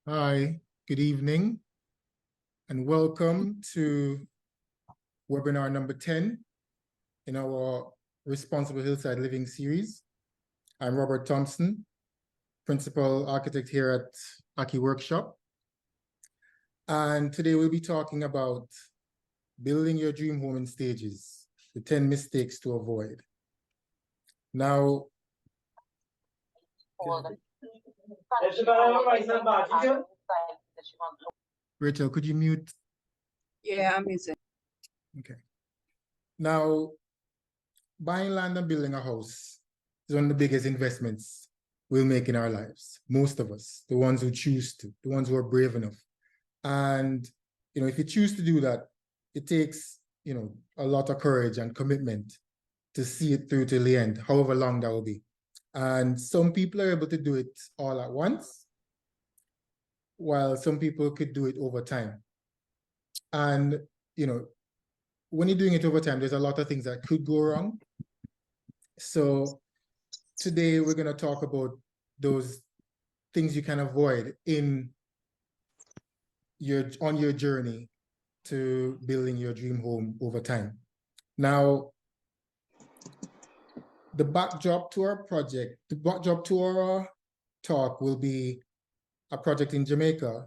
Hi, good evening, and welcome to webinar number 10 in our Responsible Hillside Living series. I'm Robert Thompson, Principal Architect here at Ackee Workshop. And today we'll be talking about building your dream home in stages, the 10 mistakes to avoid. Now, Rachel, could you mute? Yeah, I'm using. Okay. Now, buying land and building a house is one of the biggest investments we'll make in our lives. Most of us, the ones who choose to, the ones who are brave enough. And, if you choose to do that, it takes, a lot of courage and commitment to see it through till the end, however long that will be. And some people are able to do it all at once, while some people could do it over time. And, when you're doing it over time, there's a lot of things that could go wrong. So today we're going to talk about those things you can avoid on your journey to building your dream home over time. Now, the backdrop to our project, the backdrop to our talk will be a project in Jamaica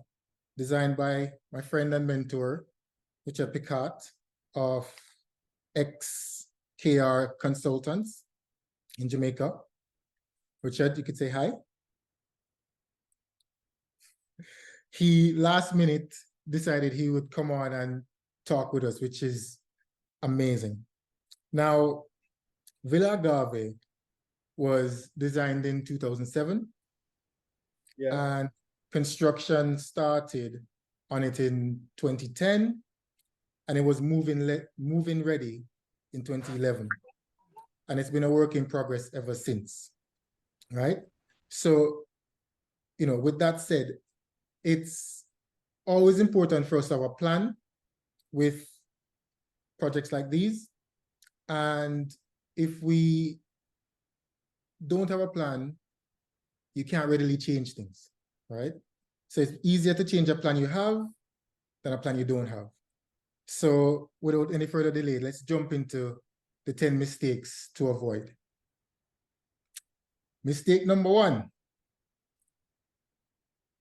designed by my friend and mentor, Richard Picart of XKR Consultants in Jamaica. Richard, you could say hi. He last minute decided he would come on and talk with us, which is amazing. Now, Villa Agave was designed in 2007. Yeah. And construction started on it in 2010, and it was moving ready in 2011. And it's been a work in progress ever since, right? So, with that said, it's always important for us to have a plan with projects like these. And if we don't have a plan, you can't readily change things, right? So it's easier to change a plan you have than a plan you don't have. So without any further delay, let's jump into the 10 mistakes to avoid. Mistake number 1,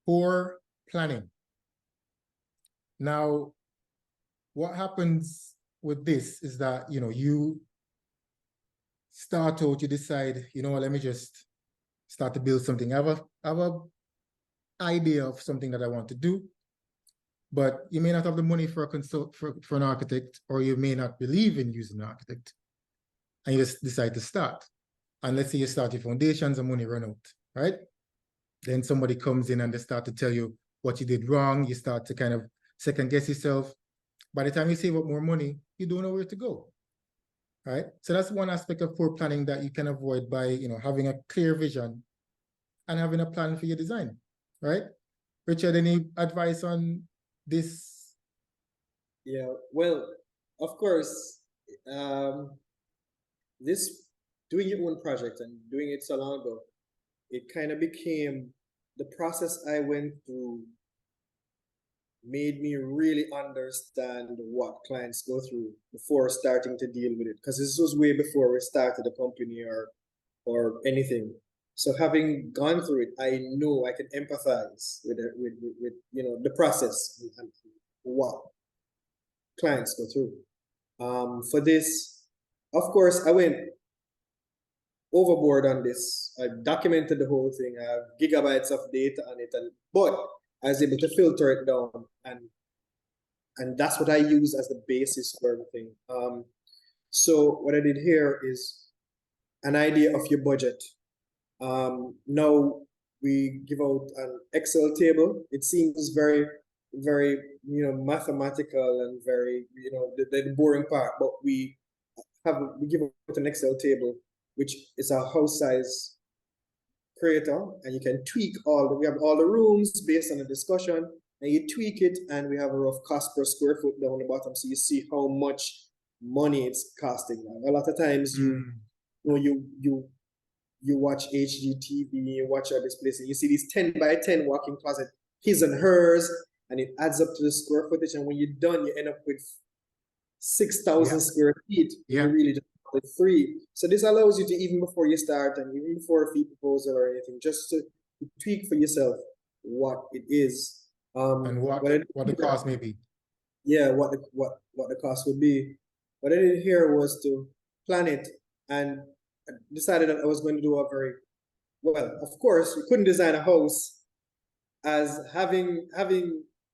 poor planning. Now, what happens with this is that, you start out, you decide, let me just start to build something. I have a idea of something that I want to do, but you may not have the money for an architect, or you may not believe in using an architect, and you just decide to start. And let's say you start your foundations and money run out, right? Then somebody comes in and they start to tell you what you did wrong. You start to kind of second guess yourself. By the time you save up more money, you don't know where to go, right? So that's one aspect of poor planning that you can avoid by, having a clear vision and having a plan for your design, right? Richard, any advice on this? Yeah, well, of course, this doing your own project and doing it so long ago, it kind of became the process I went through made me really understand what clients go through before starting to deal with it. Because this was way before we started a company or anything. So having gone through it, I know I can empathize with the process and what clients go through. For this, of course, I went overboard on this. I documented the whole thing. I have gigabytes of data on it, but I was able to filter it down, and that's what I use as the basis for everything. So what I did here is an idea of your budget. Now we give out an Excel table. It seems very, very, mathematical and very, the boring part, but we give out an Excel table, which is a house size creator, and you can tweak we have all the rooms based on the discussion, and you tweak it, and we have a rough cost per square foot down the bottom, so you see how much money it's costing. A lot of times you watch HGTV, you watch all this place, and you see these 10 by 10 walk-in closet his and hers, and it adds up to the square footage. And when you're done, you end up with 6,000 square feet. Yeah. You really just want it 3. So this allows you to, even before you start and even before a fee proposal or anything, just to tweak for yourself what it is. And what the cost may be. Yeah, what the cost would be. What I did here was to plan it, and I decided that I was going to do a very well. Of course, you couldn't design a house as having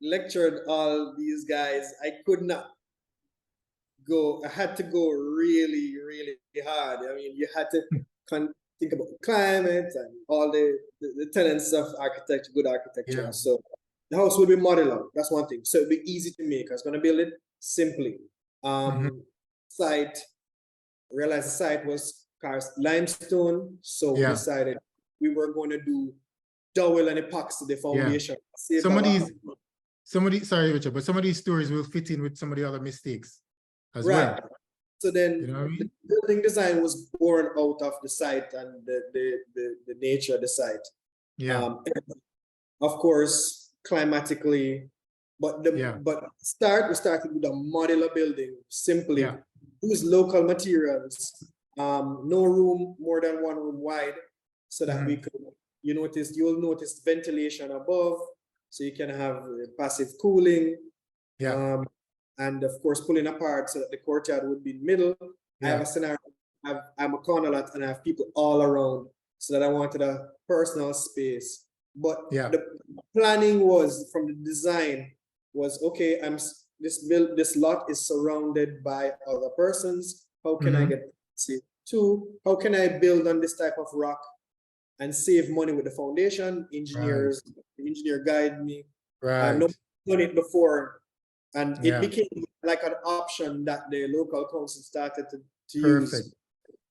lectured all these guys. I could not go. I had to go really, really hard. I mean, you had to think about the climate and all the tenets of architecture, good architecture. Yeah. So the house will be modular. That's one thing. So it'll be easy to make. I was going to build it simply. Site, realized the site was cast limestone. So we decided we were going to do dowel and epoxy the foundation. Some of these, sorry, Richard, but some of these stories will fit in with some of the other mistakes as well. So then You know what I mean? the building design was born out of the site and the nature of the site. Yeah. Of course, climatically, but we started with a modular building, simply use local materials, no room more than 1 room wide, so that we could, you'll notice ventilation above, so you can have passive cooling. And of course pulling apart so that the courtyard would be in the middle. I have a scenario, I'm a corner lot and I have people all around, so that I wanted a personal space. But the planning was, from the design, was okay, this lot is surrounded by other persons. How can I get safe? 2, how can I build on this type of rock and save money with the foundation? The engineer guide me. I've not done it before, and it became like an option that the local council started to use.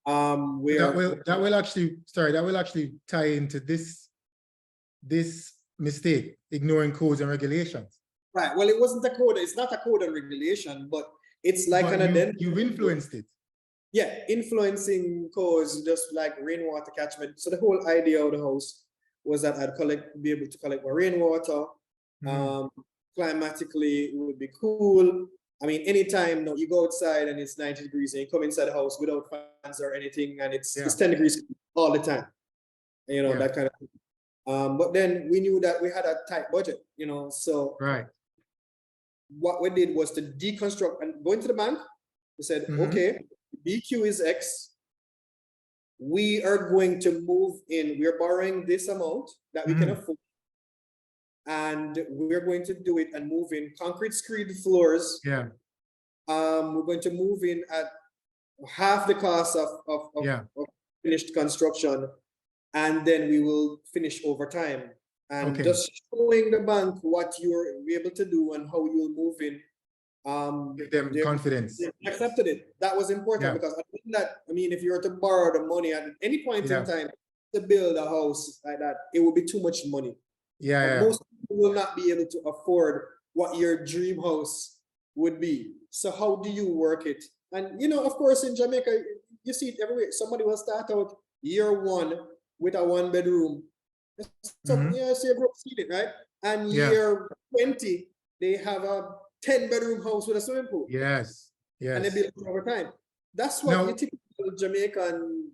That will actually tie into this mistake, ignoring codes and regulations. Right. Well, it wasn't a code. It's not a code and regulation, but it's like an identity. You've influenced it. Yeah, influencing codes, just like rainwater catchment. So the whole idea of the house was that I'd be able to collect my rainwater. Climatically, it would be cool. I mean, anytime you go outside and it's 90 degrees and you come inside the house without fans or anything, and it's 10 degrees all the time. That kind of thing. But then we knew that we had a tight budget, so what we did was to deconstruct and go into the bank. We said, okay, BQ is X. We are going to move in. We're borrowing this amount that we can afford. And we're going to do it and move in concrete screed floors. We're going to move in at half the cost of finished construction. And then we will finish over time. And just showing the bank what you're able to do and how you'll move in. Give them confidence. They accepted it. That was important because I mean, if you were to borrow the money at any point in time to build a house like that, it would be too much money. Most people will not be able to afford what your dream house would be. So how do you work it? And of course, in Jamaica, you see it everywhere. Somebody will start out year 1 with a 1-bedroom. So you've seen it, right? And year 20, they have a 10-bedroom house with a swimming pool. Yes. And they build it over time. That's what you typical Jamaican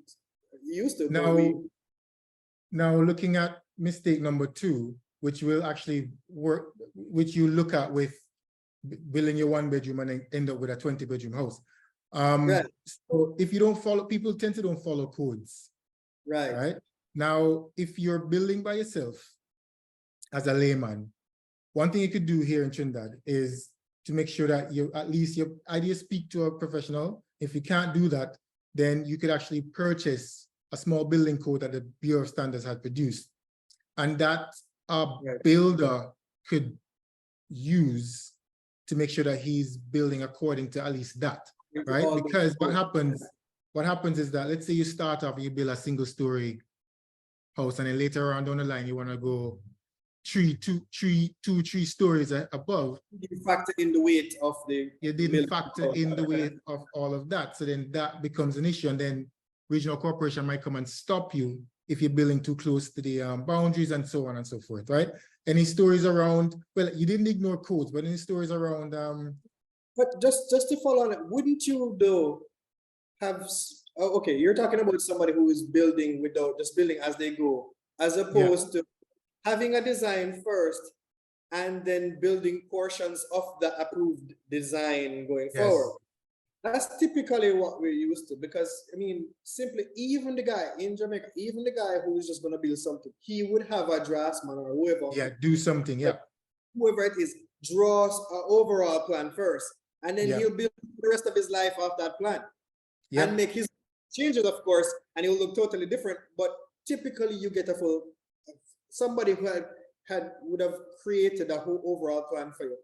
used to. Now looking at mistake number 2, which will actually work, which you look at with building your 1-bedroom and then end up with a 20-bedroom house. So if you don't follow, people tend to don't follow codes. Right. Now, if you're building by yourself as a layman, one thing you could do here in Trinidad is to make sure that you at least your ideas speak to a professional. If you can't do that, then you could actually purchase a small building code that the Bureau of Standards had produced, and that a builder could use to make sure that he's building according to at least that, right? Because what happens is that, let's say you start off, you build a single-story house, and then later on down the line, you want to go 3 stories above. You didn't factor in the weight of the. You didn't factor in the weight of all of that. So then that becomes an issue, and then regional corporation might come and stop you if you're building too close to the boundaries and so on and so forth, right? Any stories around, well, you didn't ignore codes, but any stories around But just to follow on it, wouldn't you though have okay, you're talking about somebody who is building without just building as they go, as opposed to having a design first and then building portions of the approved design going forward. That's typically what we're used to, because I mean, simply even the guy in Jamaica, even the guy who is just going to build something, he would have a draftsman or whoever. Yeah, do something, yeah. Whoever it is, draws an overall plan first, and then he'll build the rest of his life off that plan. And make his changes, of course, and it will look totally different. But typically, you get a full somebody who would have created a whole overall plan for you.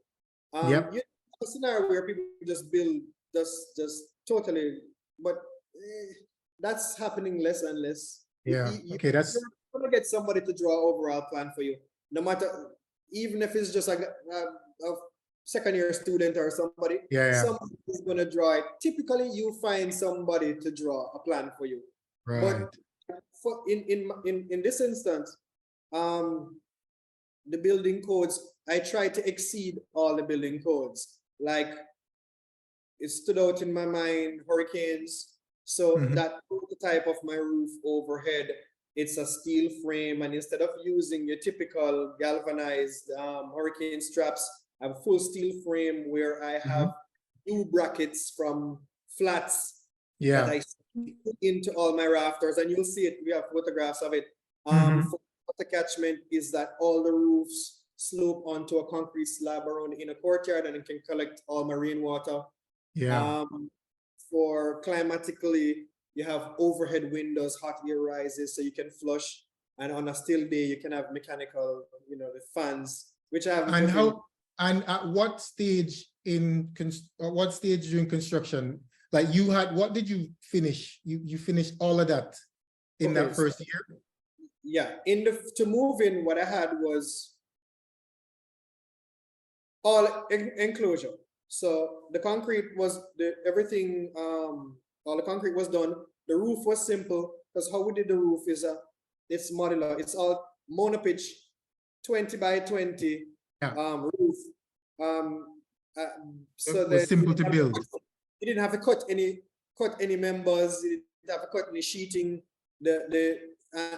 You have a scenario where people just build just totally, but that's happening less and less. Okay, that's you're gonna get somebody to draw an overall plan for you, no matter, even if it's just a second-year student or somebody. Somebody is gonna draw it. Typically, you find somebody to draw a plan for you. right. But for in this instance, the building codes, I try to exceed all the building codes. Like, it stood out in my mind, hurricanes. So that prototype of my roof overhead, it's a steel frame, and instead of using your typical galvanized hurricane straps, I have a full steel frame where I have new brackets from flats that I put into all my rafters, and you'll see it. We have photographs of it. For water catchment is that all the roofs slope onto a concrete slab around the inner courtyard, and it can collect all my rainwater. For climatically, you have overhead windows, hot air rises, so you can flush. And on a still day, you can have mechanical, the fans, which I have. And how? And at what stage during construction? Like you had, what did you finish? You finished all of that in that first year? Yeah, to move in, what I had was all enclosure. So the concrete was everything. All the concrete was done. The roof was simple, because how we did the roof is it's modular. It's all monopitch, 20 by 20 roof. So it was simple to build. You didn't have to cut any members. You didn't have to cut any sheeting.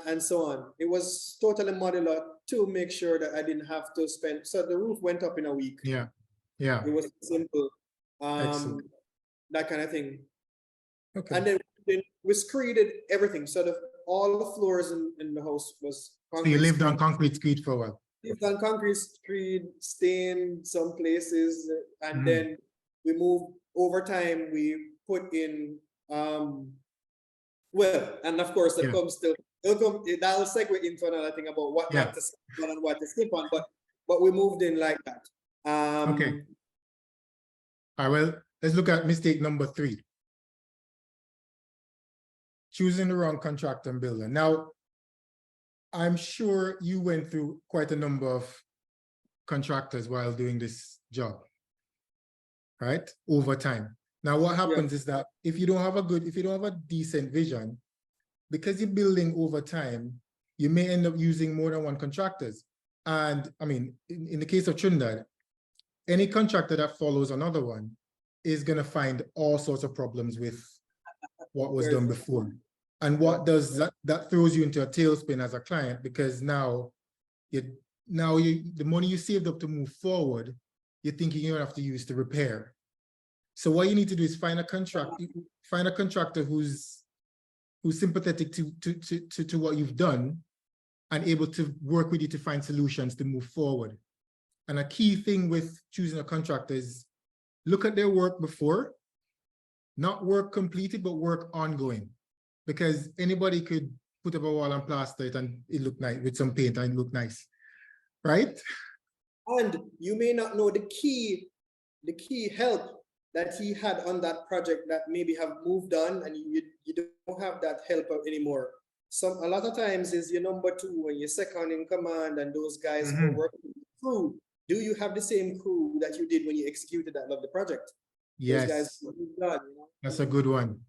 And so on. It was totally modular to make sure that I didn't have to spend. So the roof went up in a week. Yeah. It was simple. That kind of thing. Okay. And then we screeded everything. So all the floors in the house was concrete. So you lived on concrete screed for a while? Lived on concrete screed, stained some places, and then we moved over time. We put in and of course that comes still. That'll segue into another thing about what not to skip on and what to skip on, but we moved in like that. Okay. All right, well, let's look at mistake number 3. Choosing the wrong contractor and builder. Now, I'm sure you went through quite a number of contractors while doing this job, right? Over time. Now, what happens is that if you don't have a decent vision, because you're building over time, you may end up using more than one contractors. And I mean, in the case of Trinidad, any contractor that follows another one is going to find all sorts of problems with what was done before. And what does that throws you into a tailspin as a client, because now the money you saved up to move forward, you're thinking you're gonna have to use to repair. So what you need to do is find a contractor who's sympathetic to what you've done and able to work with you to find solutions to move forward. And a key thing with choosing a contractor is look at their work before, not work completed, but work ongoing. Because anybody could put up a wall and plaster it and it look nice with some paint and it look nice, right? And you may not know the key help that he had on that project that maybe have moved on, and you don't have that help anymore. A lot of times is your number 2 when you're second in command and those guys who work with the crew. Do you have the same crew that you did when you executed that lovely project? Yes. Those guys moved on, That's a good one.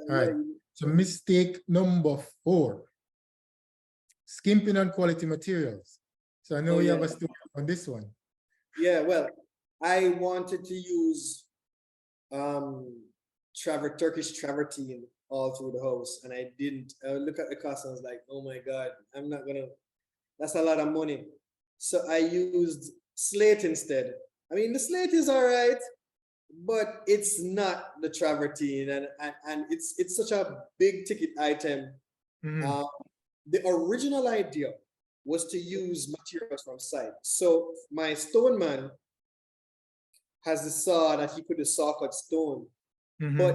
All right. So mistake number 4. skimping on quality materials. So I know Oh, you yeah. have a story on this one. Yeah, well, I wanted to use Turkish travertine all through the house, and I didn't. I look at the cost and I was like, oh my God, I'm not gonna, that's a lot of money. So I used slate instead. I mean, the slate is all right, but it's not the travertine, and it's such a big ticket item. Mhm. The original idea was to use materials from site. So my stoneman has the saw that he could saw cut stone, Mhm. but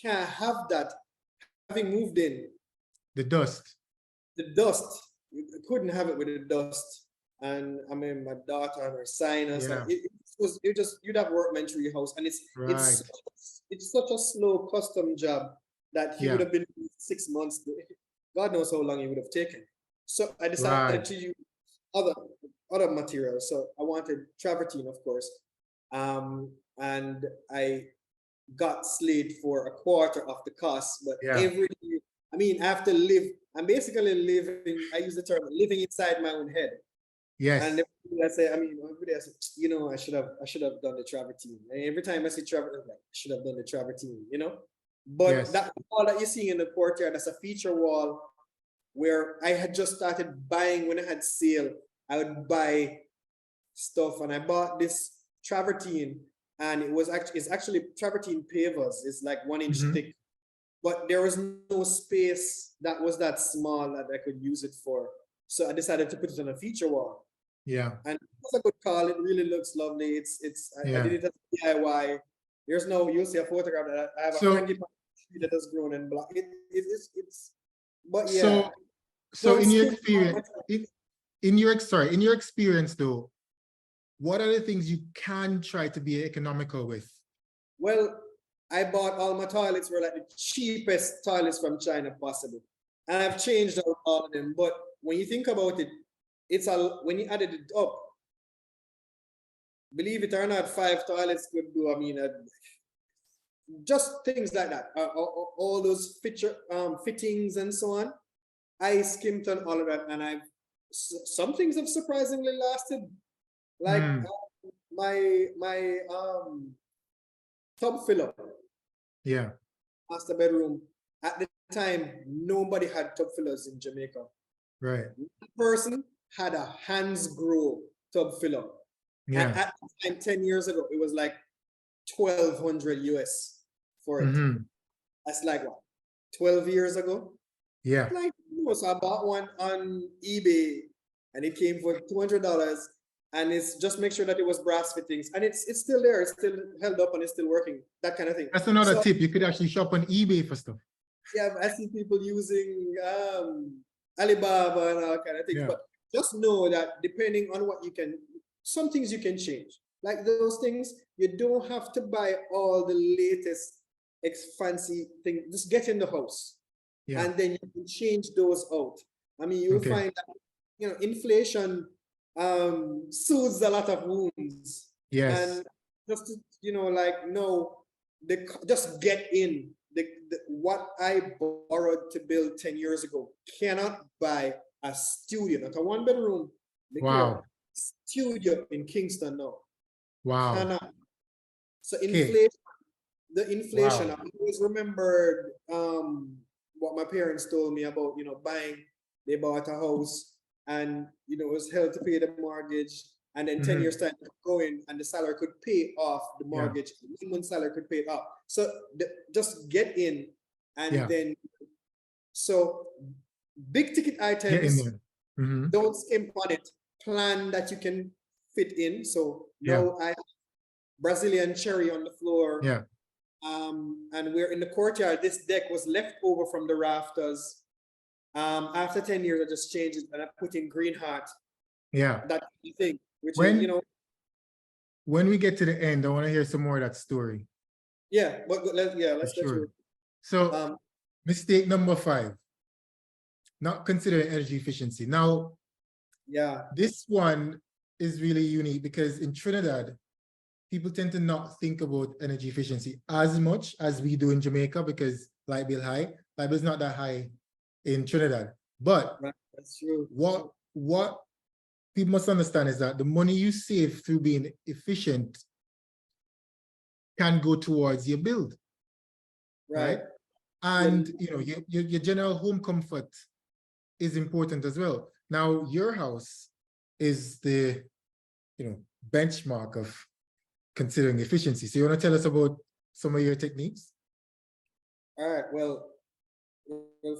can't have that having moved in. The dust. The dust, you couldn't have it with the dust. And I mean, my daughter and her sinus, Yeah. and it just, you'd have workmen through your house, and Right. it's such a slow custom job that he would Yeah. have been 6 months. God knows how long he would have taken. So I decided Right. to use other other materials. So I wanted travertine, of course, and I got slate for a quarter of the cost. But Yeah. I mean, I have to live. I'm basically living. I use the term living inside my own head. Yes. And I say, I mean, every day I say, you know, I should have done the travertine. And every time I see travertine, I'm like, I should have done the travertine, you know. But Yes. that wall that you're seeing in the courtyard, that's a feature wall where I had just started buying when I had sale. I would buy stuff, and I bought this travertine, and it's actually travertine pavers. It's like 1 inch Mhm. thick, but there was no space that was that small that I could use it for. So I decided to put it on a feature wall, Yeah. and it was a good call. It really looks lovely. I Yeah. did it as DIY. You'll see a photograph that I have a So- frangipani tree that has grown in block. But So, yeah. so Don't in your skip experience, in your experience though, what are the things you can try to be economical with? Well, I bought all my toilets were like the cheapest toilets from China possible. And I've changed out all of them. But when you think about it, when you added it up, believe it or not, 5 toilets could do, I mean, just things like that. All those fittings and so on. I skimped on all of that, and some things have surprisingly lasted. Like Mm. my tub filler. Yeah. Master bedroom. At the time, nobody had tub fillers in Jamaica. Right. One person had a hands grow tub filler. And Yeah. at the time, 10 years ago, it was like 1,200 US for it. Mhm. That's like what? 12 years ago? Yeah. Like, so I bought one on eBay, and it came for $200. And it's just make sure that it was brass fittings, and it's still there, it's still held up, and it's still working, that kind of thing. That's another So, tip. You could actually shop on eBay for stuff. yeah, I see people using Alibaba and all kind of things, Yeah. but just know that depending on what you can, some things you can change. Like those things, you don't have to buy all the latest fancy thing. Just get in the house, Yeah. and then you can change those out. I mean, you'll Okay. find that inflation soothes a lot of wounds. Yes. And just to, like, no, just get in. What I borrowed to build 10 years ago cannot buy a studio, not a 1 bedroom. Wow. Studio in Kingston now. Wow. Cannot. So Okay. the inflation, Wow. I always remembered what my parents told me about, they bought a house, and it was held to pay the mortgage, and then 10 Mhm. years time going, and the seller could pay off the Yeah. mortgage. One seller could pay it off. So just get in, and Yeah. then so big ticket Get in items, there. Mhm. don't skimp on it. Plan that you can fit in. So now I have Brazilian cherry on the floor. Yeah. And we're in the courtyard. This deck was left over from the rafters. After 10 years, I just changed it, and I put in green heart, Yeah. that thing, which When- is, When we get to the end, I want to hear some more of that story. yeah, but let's go Sure. through. So mistake number 5, not considering energy efficiency. Now, Yeah, this one is really unique because in Trinidad, people tend to not think about energy efficiency as much as we do in Jamaica because light bill high. Light bill is not that high in Trinidad. But Right. That's true. What people must understand is that the money you save through being efficient can go towards your build, right? And you know, your general home comfort is important as well. Now, your house is the, you know, benchmark of considering efficiency. So you want to tell us about some of your techniques? All right. Well,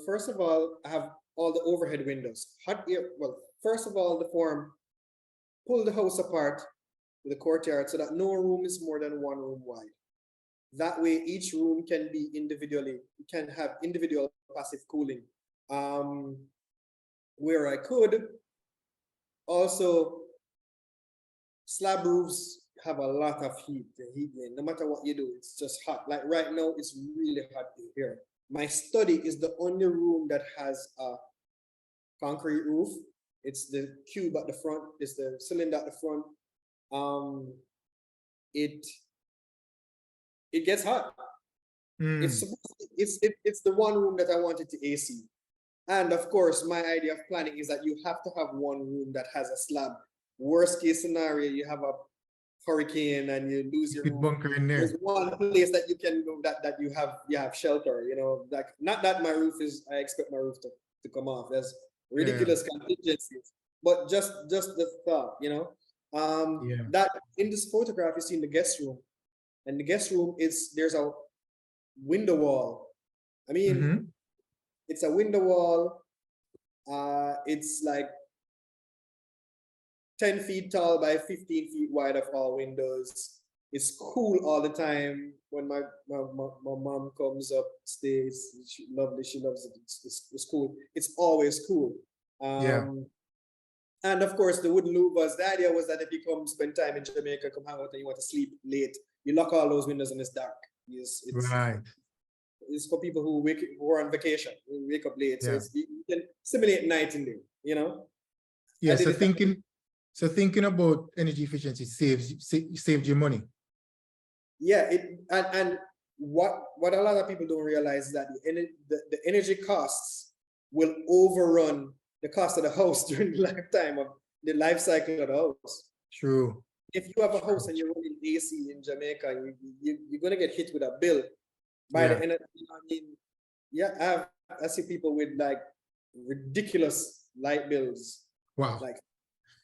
first of all, I have all the overhead windows. Hot air. Well, first of all, the form pull the house apart with the courtyard so that no room is more than one room wide. That way, each room can be can have individual passive cooling. Where I could, also slab roofs have a lot of heat. The heat, no matter what you do, it's just hot. Like right now, it's really hot in here. My study is the only room that has a concrete roof. It's the cube at the front. It's the cylinder at the front. It gets hot. It's the one room that I wanted to AC. And of course, my idea of planning is that you have to have one room that has a slab. Worst case scenario, you have a hurricane and you lose your room. Bunker in there. There's one place that you can go that you have shelter, you know, like not that my roof is, I expect my roof to come off. There's ridiculous contingencies, but just the thought, you know. That in this photograph you see in the guest room, and the guest room there's a window wall. I mean, it's a window wall. It's like 10 feet tall by 15 feet wide of all windows. It's cool all the time. When my mom comes up, stays, she loves it. It's cool. It's always cool. And of course, the wooden louvers, the idea was that if you come spend time in Jamaica, come hang out and you want to sleep late, you lock all those windows and it's dark. It's for people who are on vacation, who wake up late. So you can simulate night in there, you know? Yeah, so thinking about energy efficiency saved you money. Yeah, and what a lot of people don't realize is that the energy costs will overrun the cost of the house during the lifetime of the life cycle of the house. True. If you have a house and you're running AC in Jamaica, you're gonna get hit with a bill by the end of, I mean, I see people with like ridiculous light bills. Wow. Like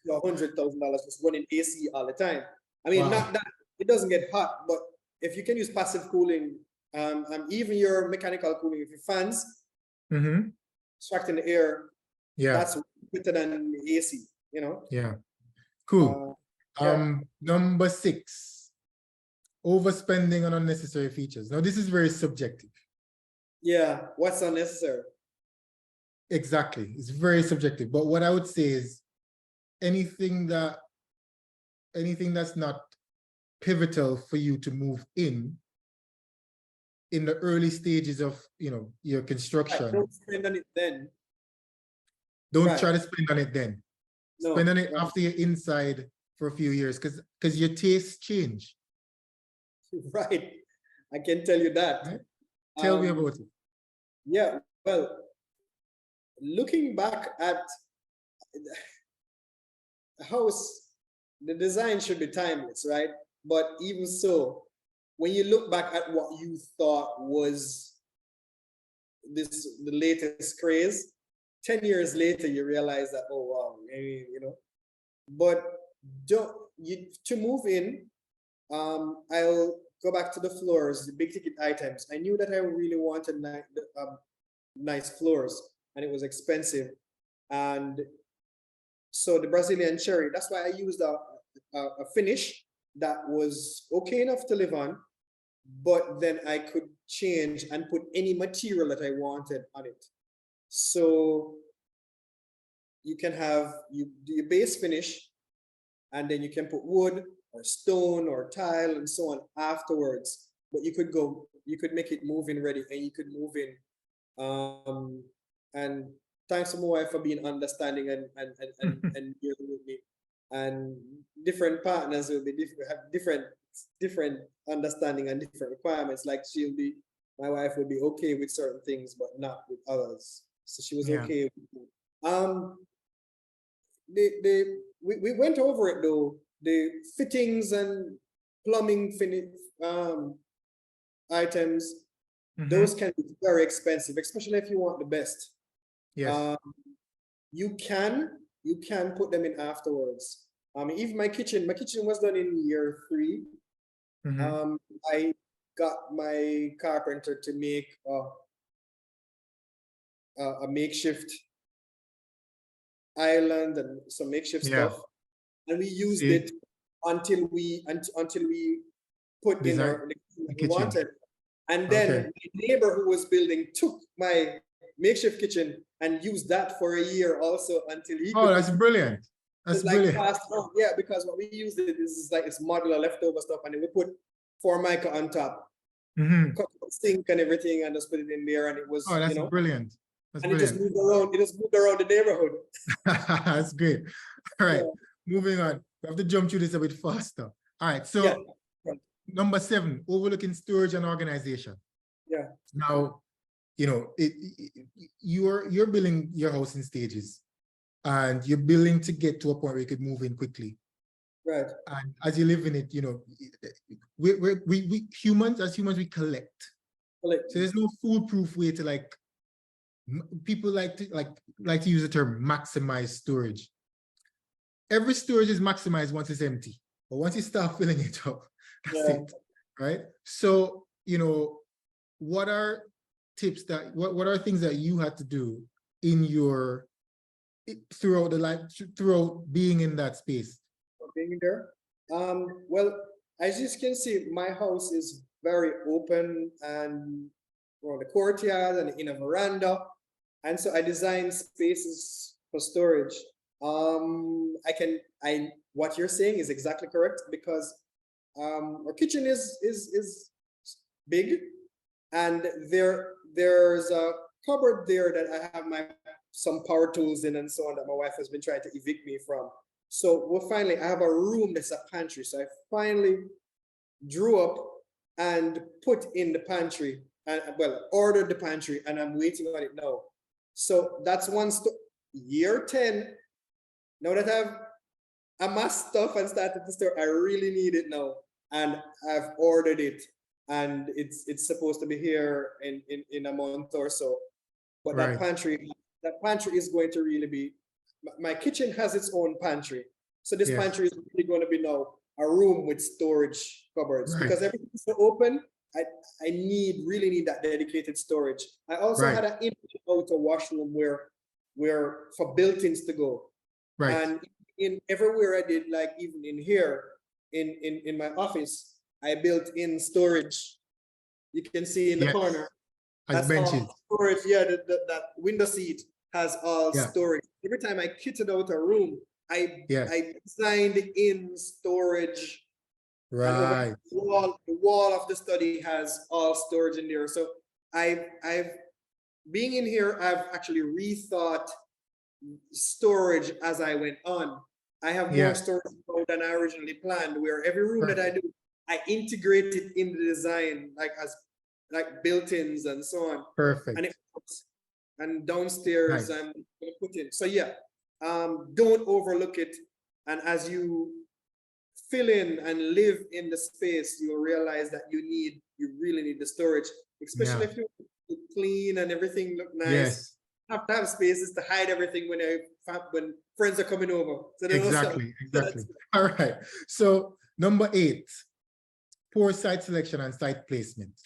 $100,000 just running AC all the time. I mean, not that it doesn't get hot, but if you can use passive cooling, even your mechanical cooling, if your fans extracting the air, that's better than the AC, you know? Yeah. Cool. Number 6, overspending on unnecessary features. Now, this is very subjective. Yeah, what's unnecessary? Exactly. It's very subjective. But what I would say is anything that's not pivotal for you to move in the early stages of, you know, your construction. Don't spend on it then. Don't try to spend on it then. No. Spend on it after you're inside for a few years, because your tastes change. Right. I can tell you that. Right? Tell me about it. Yeah, well, looking back at the house, the design should be timeless, right? But even so, when you look back at what you thought was the latest craze, 10 years later, you realize that, oh, wow, you know. But to move in, I'll go back to the floors, the big ticket items. I knew that I really wanted nice floors, and it was expensive. And so the Brazilian cherry, that's why I used a finish that was okay enough to live on, but then I could change and put any material that I wanted on it. So you can have your base finish, and then you can put wood or stone or tile and so on afterwards. But you could make it move-in ready, and you could move in. And thanks to my wife for being understanding and dealing with me. And different partners will be different understanding and different requirements. Like my wife would be okay with certain things, but not with others. So she was okay We went over it though. The fittings and plumbing items, those can be very expensive, especially if you want the best. Yes. You can put them in afterwards. Even my kitchen was done in year 3. I got my carpenter to make a makeshift island and some makeshift stuff, and we used it until we put in Design the the we kitchen. wanted. And then my neighbor who was building took my makeshift kitchen and used that for a year also until he Oh, could that's brilliant. That's it's like brilliant. fast. Yeah, because what we used it is like it's modular leftover stuff, and then we put Formica on top, cut the sink and everything, and just put it in there, and it was Oh, that's brilliant. That's and it just brilliant. moved around. It just moved around the neighborhood. That's great. All right, Yeah. moving on. We have to jump through this a bit faster. All right, so Yeah. number 7, overlooking storage and organization. Yeah. Now, you're building your house in stages, and you're building to get to a point where you could move in quickly. Right. And as you live in it, we humans, we collect. So there's no foolproof way to people like to use the term maximize storage. Every storage is maximized once it's empty, but once you start filling it up, that's it, right? So, what are tips what are things that you had to do in your throughout being in that space? Being there. Well, as you can see, my house is very open and the courtyard and in a veranda, and so I designed spaces for storage. What you're saying is exactly correct, because our kitchen is big, and there's a cupboard there that I have some power tools in and so on that my wife has been trying to evict me from. So I have a room that's a pantry. So I finally drew up and put in the pantry, and ordered the pantry, and I'm waiting on it now. So that's year 10. Now that I've amassed stuff and started to store, I really need it now, and I've ordered it, and it's supposed to be here in a month or so. But that pantry is going to really be. My kitchen has its own pantry, so this pantry is really going to be now a room with storage cupboards, because everything's so open. I really need that dedicated storage. I also had an in-outer washroom where for built-ins to go. And in everywhere I did, like even in here, in my office, I built in storage. You can see in the corner. As benches. Storage, that window seat has all storage. Every time I kitted out a room, I designed in storage. Right. The wall of the study has all storage in there. So being in here, I've actually rethought storage as I went on. I have more storage than I originally planned, where every room that I do, I integrate it in the design, like built-ins and so on. Perfect. And it works. And downstairs, I'm gonna put in. So don't overlook it. And as you fill in and live in the space, you'll realize that you really need the storage, especially if you clean and everything look nice. Yes. You have to have spaces to hide everything when friends are coming over. So exactly. All right. So number 8, poor site selection and site placement.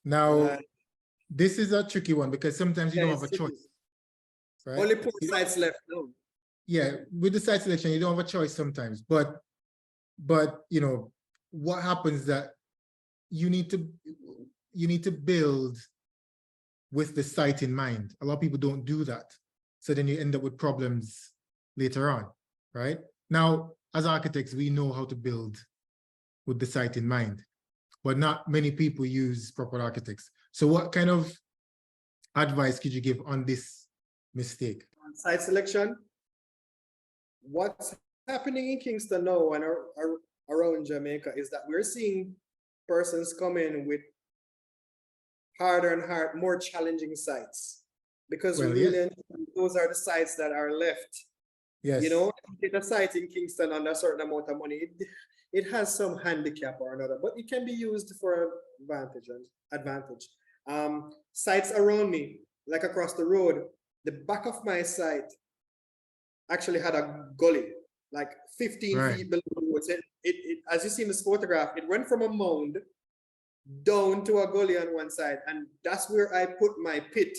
Now, this is a tricky one, because sometimes you don't have a choice. Right? Only poor sites left. No. Yeah, with the site selection, you don't have a choice sometimes. But what happens that you need to build with the site in mind. A lot of people don't do that. So then you end up with problems later on, right? Now, as architects, we know how to build with the site in mind, but not many people use proper architects. So what kind of advice could you give on this mistake? On site selection, what's happening in Kingston now and around Jamaica is that we're seeing persons come in with harder and more challenging sites. because Well, really yes. those are the sites that are left. Yes. You know, get a site in Kingston under a certain amount of money, it has some handicap or another, but it can be used for advantage. Sites around me, like across the road, the back of my site actually had a gully, like 15 Right. feet below the road. So as you see in this photograph, it went from a mound down to a gully on one side, and that's where I put my pit.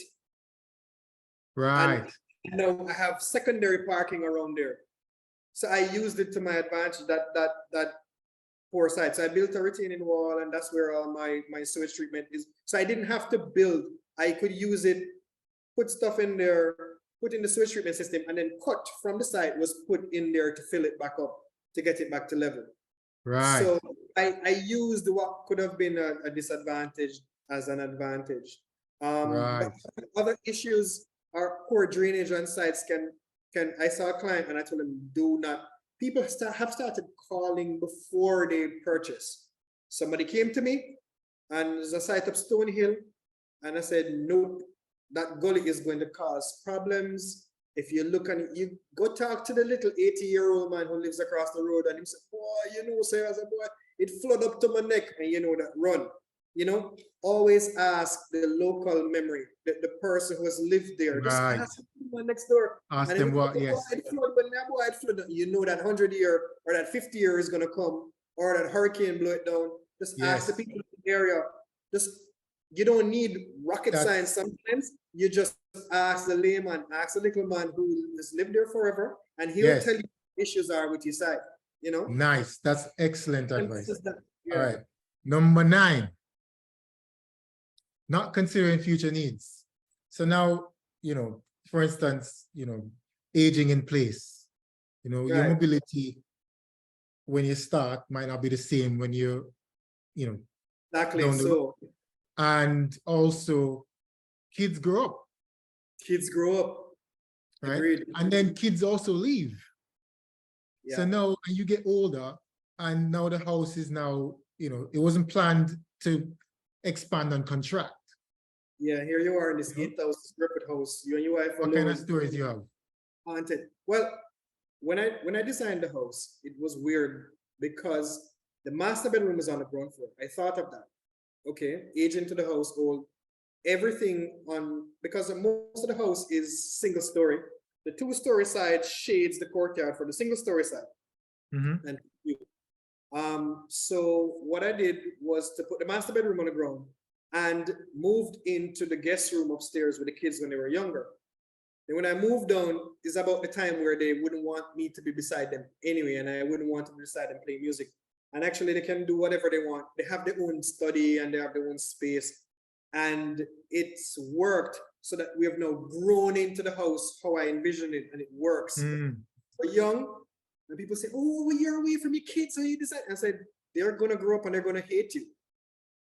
Right. And now I have secondary parking around there. So I used it to my advantage, that poor site. So I built a retaining wall, and that's where all my sewage treatment is. So I didn't have to build. I could use it, put stuff in there, put in the sewage treatment system, and then cut from the site was put in there to fill it back up, to get it back to level. Right. So I used what could have been a disadvantage as an advantage. Right. But other issues are poor drainage on sites. I saw a client and I told him, do not. People have started calling before they purchase. Somebody came to me and there's a site up Stone Hill, and I said, nope, that gully is going to cause problems. If you look and you go talk to the little 80-year-old man who lives across the road, and he said, boy, you know, sir, as a boy, it flood up to my neck, and you know that, run. You know, always ask the local memory, the person who has lived there. Just Right. ask the man next door. Ask And them if what, it yes. flood, when that boy it flood, you know that 100-year or that 50-year is gonna come, or that hurricane blow it down. Just ask the Yes. people in the area. You don't need rocket science sometimes. You just ask the layman, ask the little man who has lived there forever, and he'll Yes. tell you what issues are with your site, you know? Nice. That's excellent And advice. this is the- All right. Number 9, not considering future needs. So now, you know, for instance, you know, aging in place, you know, your Right. mobility when you start might not be the same when you're, you know, Exactly. down the road. So And also kids grow up, kids grow up. right? Agreed. And then kids also leave. Yeah. So now you get older, and now the house is now, you know, it wasn't planned to expand and contract. Yeah, here you are in this Yeah. 8,000 square foot house. You and your wife What kind alone. of stories you have? Haunted. Well, when I designed the house, it was weird because the master bedroom is on the ground floor. I thought of that. Okay, age into the house, old, everything on, because most of the house is single story. The 2-story side shades the courtyard for the single story side. Mhm. And so what I did was to put the master bedroom on the ground and moved into the guest room upstairs with the kids when they were younger. And when I moved down, is about the time where they wouldn't want me to be beside them anyway, and I wouldn't want to be beside them playing music. And actually, they can do whatever they want. They have their own study and they have their own space. And it's worked so that we have now grown into the house how I envisioned it, and it works. Mm. We're young, and people say, oh, you're away from your kids. So you decide. I said, they're going to grow up and they're going to hate you.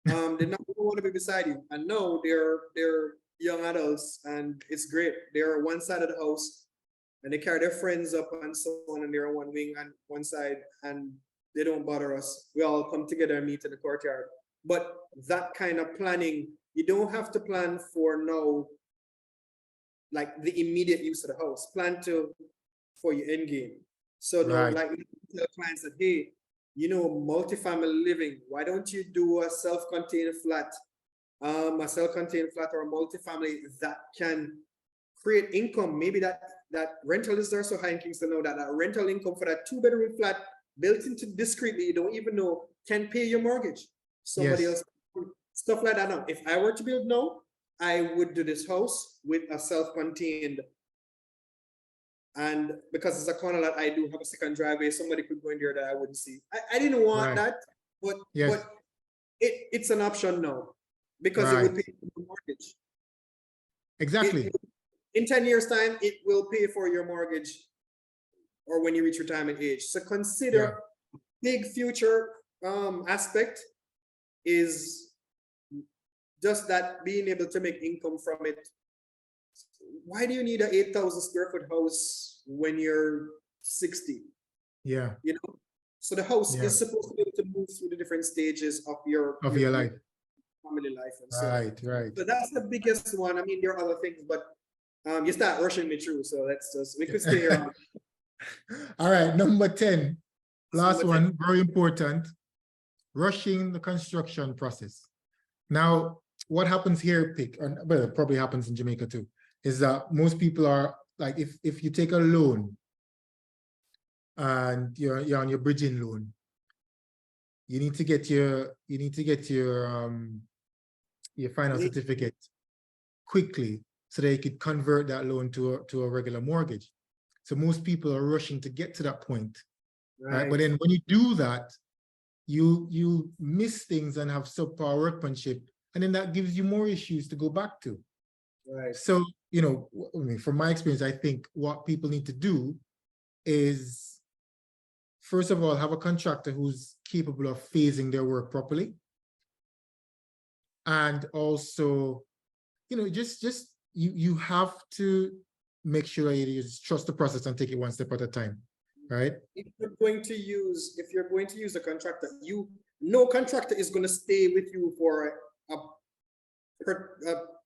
They're not going to want to be beside you. And no, they're young adults, and it's great. They're on one side of the house, and they carry their friends up and so on, and they're on one wing and one side, and they don't bother us. We all come together and meet in the courtyard. But that kind of planning, you don't have to plan for now, like the immediate use of the house. Plan for your end game. So now, Right. like tell clients that, hey, you know, multifamily living, why don't you do a self-contained flat? A self-contained flat or a multifamily that can create income. Maybe that rental is there so high in Kingston now that rental income for that 2-bedroom flat built into discreetly, you don't even know, can pay your mortgage. Somebody Yes. else, stuff like that. Now, if I were to build now, I would do this house with a self-contained. And because it's a corner lot, I do have a second driveway. Somebody could go in there that I wouldn't see. I didn't want Right. that, but Yes. but it's an option now because it Right. would pay for the mortgage. Exactly. In 10 years' time, it will pay for your mortgage or when you reach retirement age. So consider big future aspect is just that being able to make income from it. Why do you need an 8,000 square foot house when you're 60? Yeah. You know, so the house Yeah. is supposed to be able to move through the different stages of your Life. family life and so on. Right. Right. So that's the biggest one. I mean, there are other things, but You start rushing me through, so we could stay here. All right, number 10. Last Number one, very important. Rushing the construction process. Now, what happens here, well, it probably happens in Jamaica too, is that most people are like, if you take a loan and you're on your bridging loan, you need to get your final certificate quickly so that you could convert that loan to a regular mortgage. So most people are rushing to get to that point, right? But then when you do that, you miss things and have subpar workmanship, and then that gives you more issues to go back to. Right. So, you know, I mean, from my experience, I think what people need to do is, first of all, have a contractor who's capable of phasing their work properly. And also, you know, you have to make sure you just trust the process and take it one step at a time, right? If you're going to use a contractor, no contractor is going to stay with you for a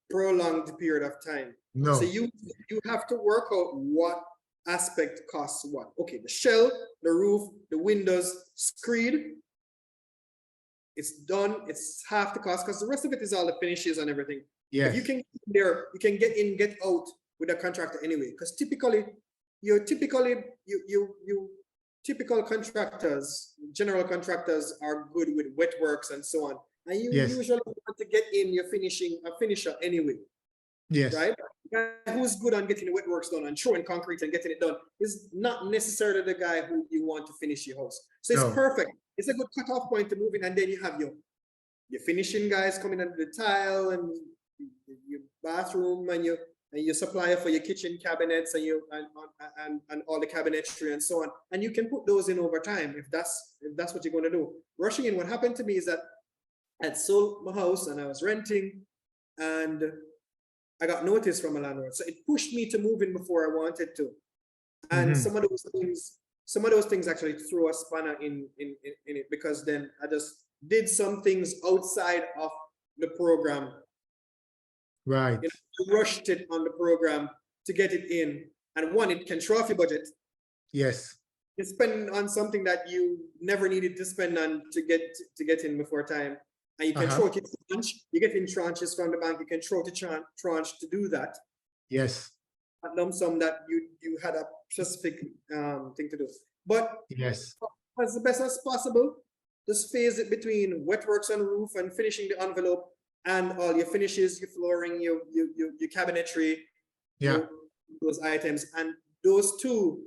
prolonged period of time. No. So you have to work out what aspect costs what. Okay, the shell, the roof, the windows, screed, it's done. It's half the cost because the rest of it is all the finishes and everything. Yes. If you can get in there, you can get in, get out with a contractor anyway. Because typical contractors, general contractors are good with wet works and so on. And you usually want to get in your finisher anyway. Yes. Right? The guy who's good on getting the wet works done and throwing concrete and getting it done is not necessarily the guy who you want to finish your house. So it's perfect. It's a good cutoff point to move in, and then you have your finishing guys coming under the tile and your bathroom and your supplier for your kitchen cabinets and all the cabinetry and so on. And you can put those in over time if that's what you're going to do. Rushing in, what happened to me is that I'd sold my house and I was renting, and I got notice from a landlord. So it pushed me to move in before I wanted to. And some of those things actually threw a spanner in it, because then I just did some things outside of the program. Right. You know, rushed it on the program to get it in. And one, it can throw off your budget. Yes. You spend on something that you never needed to spend on to get in before time. And you can throw it in tranche. You get in tranches from the bank. You can throw it in tranche to do that. Yes. A lump sum that you had a specific thing to do. But yes, as the best as possible, just phase it between wet works on roof and finishing the envelope and all your finishes, your flooring, your cabinetry, those items. And those two,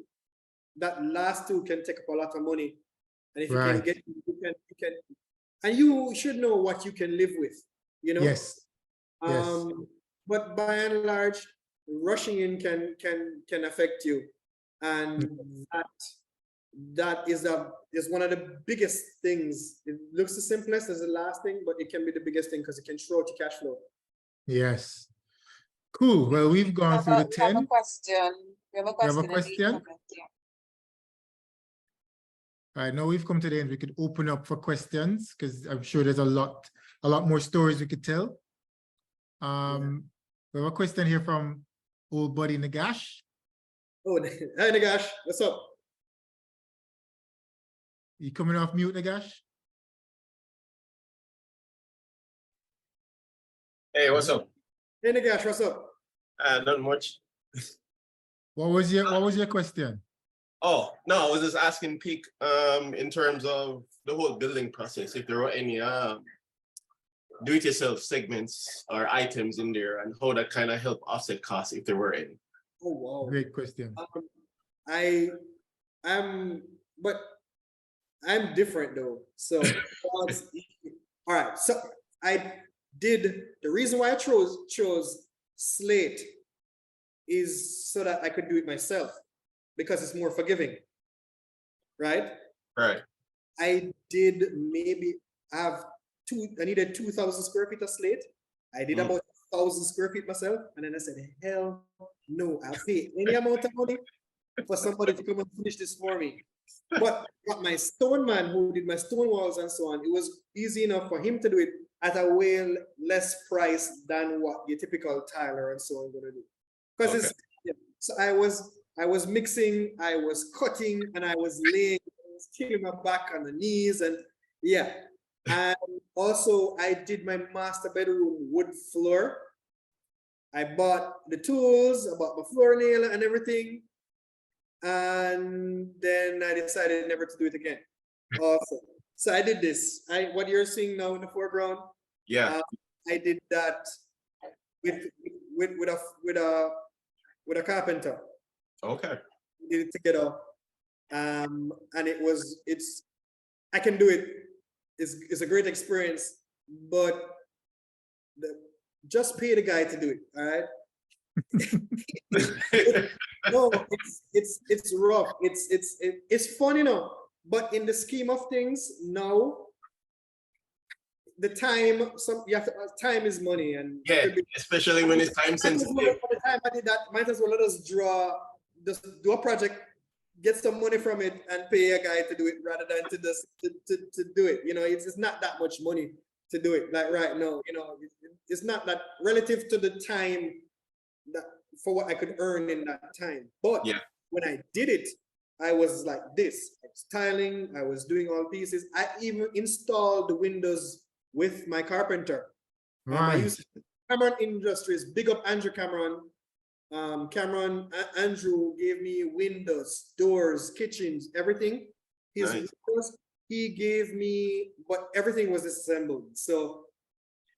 that last two can take up a lot of money. And if you can get, you can, and you should know what you can live with, you know? Yes. But by and large, rushing in can affect you. And that is one of the biggest things. It looks the simplest as the last thing, but it can be the biggest thing because it can throw out your cash flow. Yes. Cool. Well, we've gone through the 10. We have a question. We have a question. You have a question? All right, now we've come to the end. We could open up for questions because I'm sure there's a lot more stories we could tell. We have a question here from old buddy Nagash. Oh, hi Nagash, what's up? You coming off mute, Nagash? Hey, what's up? Hey Nagash, what's up? Not much. What was your question? Oh, no, I was just asking Peak in terms of the whole building process, if there were any do-it-yourself segments or items in there and how that kind of help offset costs if there were any. Oh wow. Great question. I'm different though. So all right. So the reason why I chose slate is so that I could do it myself, because it's more forgiving. Right? Right. I did maybe I needed 2,000 square feet of slate. I did about 1,000 square feet myself, and then I said, hell no, I'll pay any amount of money for somebody to come and finish this for me. But my stone man who did my stone walls and so on, it was easy enough for him to do it at a way less price than what your typical tiler and so on going to do. Because Okay. it's so I was mixing, I was cutting, and I was laying, I was killing my back on the knees, and yeah. And also I did my master bedroom wood floor. I bought the tools, I bought my floor nail and everything. And then I decided never to do it again. Also, so I did this. What you're seeing now in the foreground, Yeah. I did that with a carpenter. Okay. We did it together. And I can do it. It's a great experience, but just pay the guy to do it. All right. No, it's rough. It's fun, you know. But in the scheme of things, now the time, time is money, and Yeah, especially when it's time sensitive. by the time I did that, might as well let us just do a project, get some money from it, and pay a guy to do it rather than to just to do it. You know, it's not that much money to do it. Like right now, you know, it's not that relative to the time that for what I could earn in that time. But Yeah. when I did it, I was like this. I was tiling, I was doing all pieces. I even installed the windows with my carpenter. I Right. used Cameron Industries, big up Andrew Cameron. Andrew gave me windows, doors, kitchens, everything. His Nice. windows, he gave me, but everything was assembled. So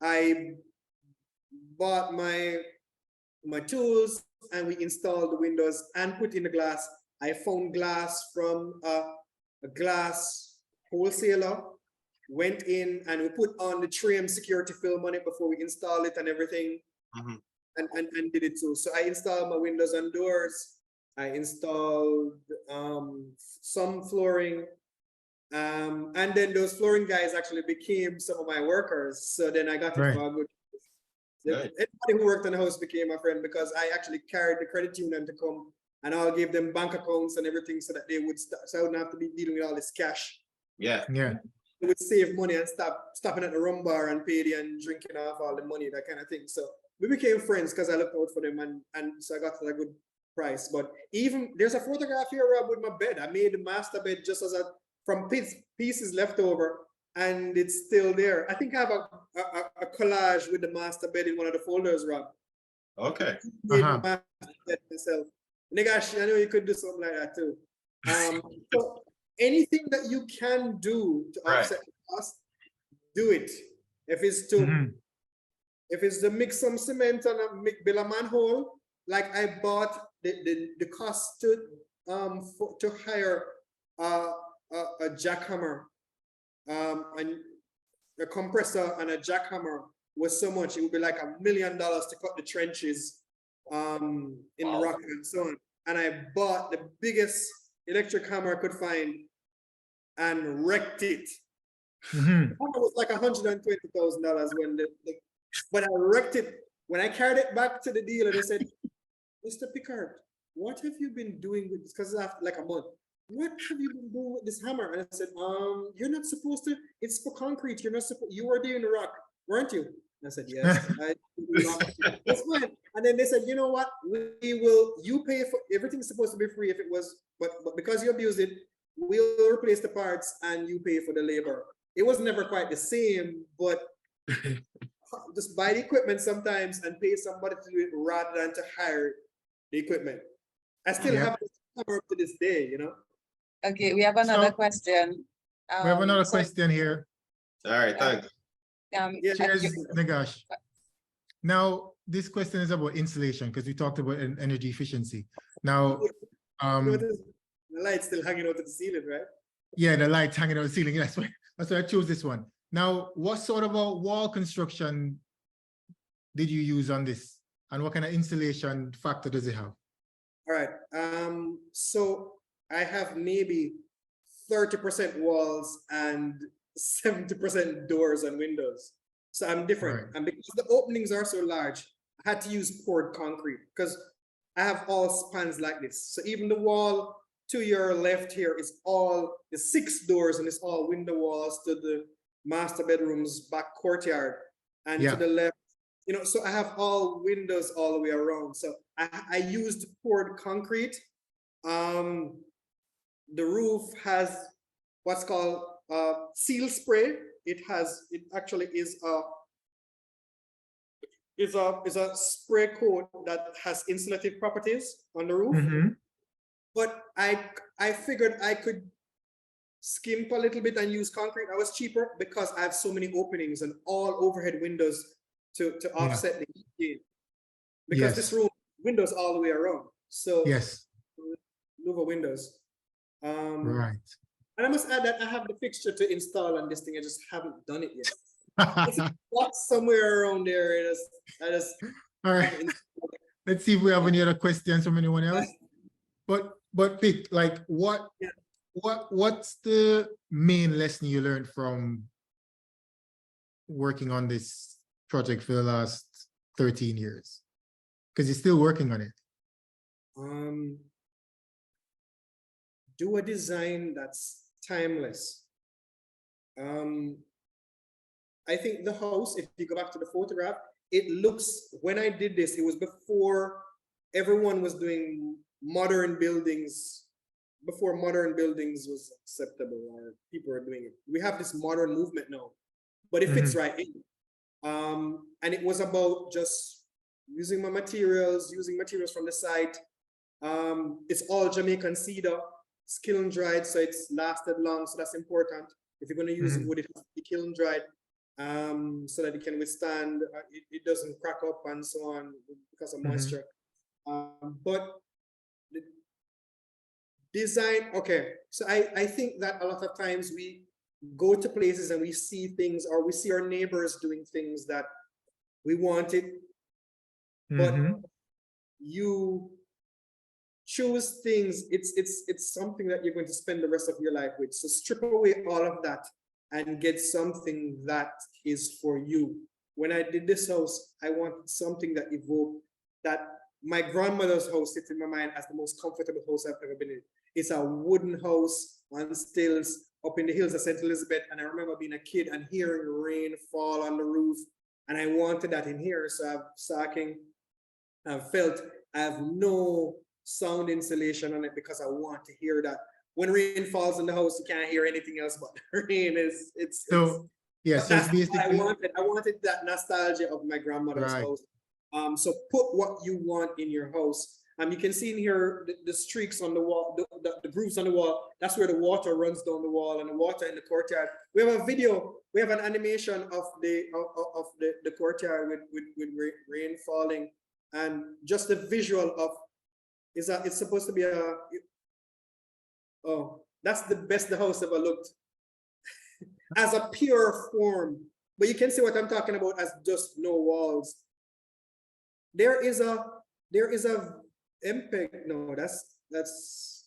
I bought my tools and we installed the windows and put in the glass. I found glass from a glass wholesaler, went in and we put on the trim security film on it before we installed it and everything. Mhm. And did it too. So I installed my windows and doors. I installed some flooring. And then those flooring guys actually became some of my workers. So then I got it Right. for a good. Nice. Everybody who worked in the house became my friend because I actually carried the credit union to come and I'll give them bank accounts and everything so that they would so I wouldn't have to be dealing with all this cash. Yeah. Yeah. They would save money and stopping at the rum bar and paying and drinking off all the money, that kind of thing. So we became friends because I looked out for them and so I got a good price. But even there's a photograph here, Rob, with my bed. I made the master bed just as from pieces left over. And it's still there. I think I have a collage with the master bed in one of the folders, Rob. Okay. Made the master bed myself. Nigga, I know you could do something like that too. So anything that you can do to Right. offset the cost, do it. If it's to Mhm. if it's to mix some cement and build a manhole, like I bought the cost to hire a jackhammer. And a compressor and a jackhammer was so much, it would be like $1 million to cut the trenches in Wow. rock and so on. And I bought the biggest electric hammer I could find and wrecked it. Mhm. It was like $120,000 when but I wrecked it. When I carried it back to the dealer, they said, Mr. Picart, what have you been doing with this? Because after like a month. What have you been doing with this hammer? And I said, you're not supposed to, it's for concrete. You're not supposed, you were doing the rock, weren't you? And I said, yes, I do rock. That's fine. And then they said, you know what? You pay for, everything's supposed to be free if it was, but because you abused it, we'll replace the parts and you pay for the labor. It was never quite the same, but just buy the equipment sometimes and pay somebody to do it rather than to hire the equipment. I still have this hammer up to this day, you know? Okay, we have another So- question. We have another So, question here. All right. Thanks. Yeah. Cheers, Nagash. Now, this question is about insulation because we talked about energy efficiency. Now, The light's still hanging out at the ceiling, right? yeah, the lights hanging on the ceiling. That's why I chose this one. Now, what sort of a wall construction did you use on this? And what kind of insulation factor does it have? All right. So I have maybe 30% walls and 70% doors and windows. So I'm different. Right. And because the openings are so large, I had to use poured concrete because I have all spans like this. So even the wall to your left here is all the 6 doors and it's all window walls to the master bedroom's back courtyard. And Yeah. to the left you know, so I have all windows all the way around. So I used poured concrete. The roof has what's called seal spray. It actually is a spray coat that has insulative properties on the roof. Mhm. But I figured I could skimp a little bit and use concrete. I was cheaper because I have so many openings and all overhead windows to offset the heat gain. Because this Yes. room windows all the way around. So Yes. louver windows. Right. And I must add that I have the fixture to install on this thing. I just haven't done it yet. It's locked somewhere around there. I just All right. Let's see if we have any other questions from anyone else. But Vic, like Yeah. what's the main lesson you learned from working on this project for the last 13 years? Because you're still working on it. Do a design that's timeless. I think the house, if you go back to the photograph, it looks, when I did this, it was before everyone was doing modern buildings, before modern buildings was acceptable or people were doing it. We have this modern movement now, but it fits right in. And it was about just using my materials, using materials from the site. It's all Jamaican cedar, kiln dried, so it's lasted long, so that's important. If you're going to use wood, it has to be kiln dried, so that it can withstand, it doesn't crack up and so on because of moisture. But the design, okay, so I think that a lot of times we go to places and we see things, or we see our neighbors doing things that we wanted, but you choose things, it's something that you're going to spend the rest of your life with. So strip away all of that and get something that is for you. When I did this house, I wanted something that evoked that. My grandmother's house sits in my mind as the most comfortable house I've ever been in. It's a wooden house on stilts up in the hills of St. Elizabeth. And I remember being a kid and hearing rain fall on the roof. And I wanted that in here. So I've felt I have no sound insulation on it because I want to hear that. When rain falls in the house, you can't hear anything else but the rain. So it's basically, I wanted that nostalgia of my grandmother's house. So put what you want in your house. You can see in here the streaks on the wall, the grooves on the wall. That's where the water runs down the wall and the water in the courtyard. We have a video, we have an animation of the courtyard with rain falling, and just the visual of it's supposed to be that's the best the house ever looked as a pure form. But you can see what I'm talking about as just no walls. There is a MPEG. No, that's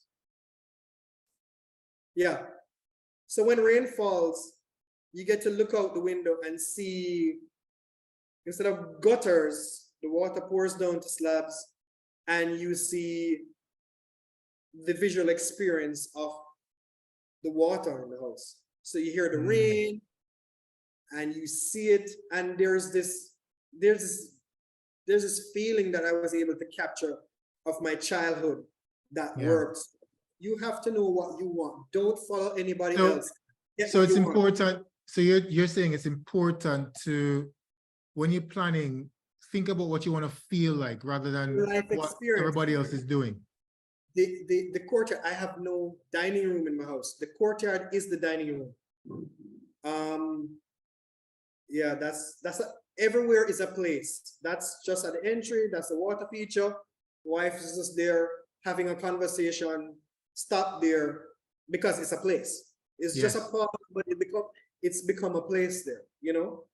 yeah. So when rain falls, you get to look out the window and see, instead of gutters, the water pours down to slabs, and you see the visual experience of the water in the house. So you hear the rain and you see it, and there's this feeling that I was able to capture of my childhood that works. You have to know what you want. Don't follow anybody else. So it's important. So you're saying it's important to, when you're planning, think about what you want to feel like rather than what everybody else is doing. The courtyard, I have no dining room in my house. The courtyard is the dining room. Yeah, everywhere is a place. That's just at the entry. That's the water feature. Wife is just there having a conversation. Stop there because it's a place. It's just a park, but it's become a place there. You know,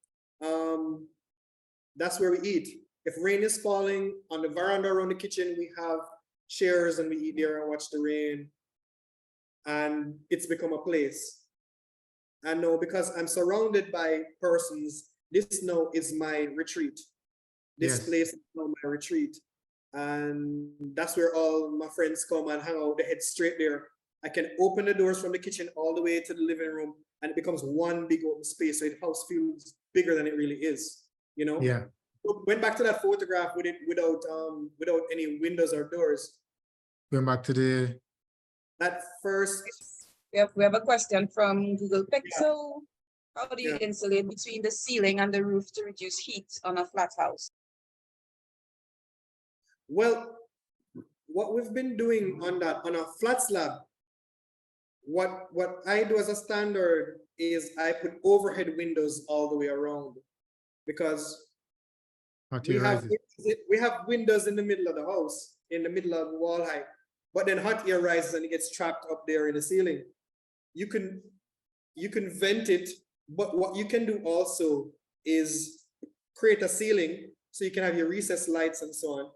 that's where we eat. If rain is falling, on the veranda around the kitchen, we have chairs and we eat there and watch the rain. And it's become a place. And now, because I'm surrounded by persons, this now is my retreat. This place is now my retreat. And that's where all my friends come and hang out. They head straight there. I can open the doors from the kitchen all the way to the living room, and it becomes one big open space. So the house feels bigger than it really is, you know? Yeah. went back to that photograph with it without any windows or doors. Going back to the, That first, We have a question from Google Pixel. How do you Yeah. insulate between the ceiling and the roof to reduce heat on a flat house? well, what we've been doing on a flat slab, what I do as a standard is I put overhead windows all the way around, because hot we air have rises. we have windows in the middle of the house, in the middle of the wall height, but then hot air rises and it gets trapped up there in the ceiling. You can vent it, but what you can do also is create a ceiling so you can have your recessed lights and so on.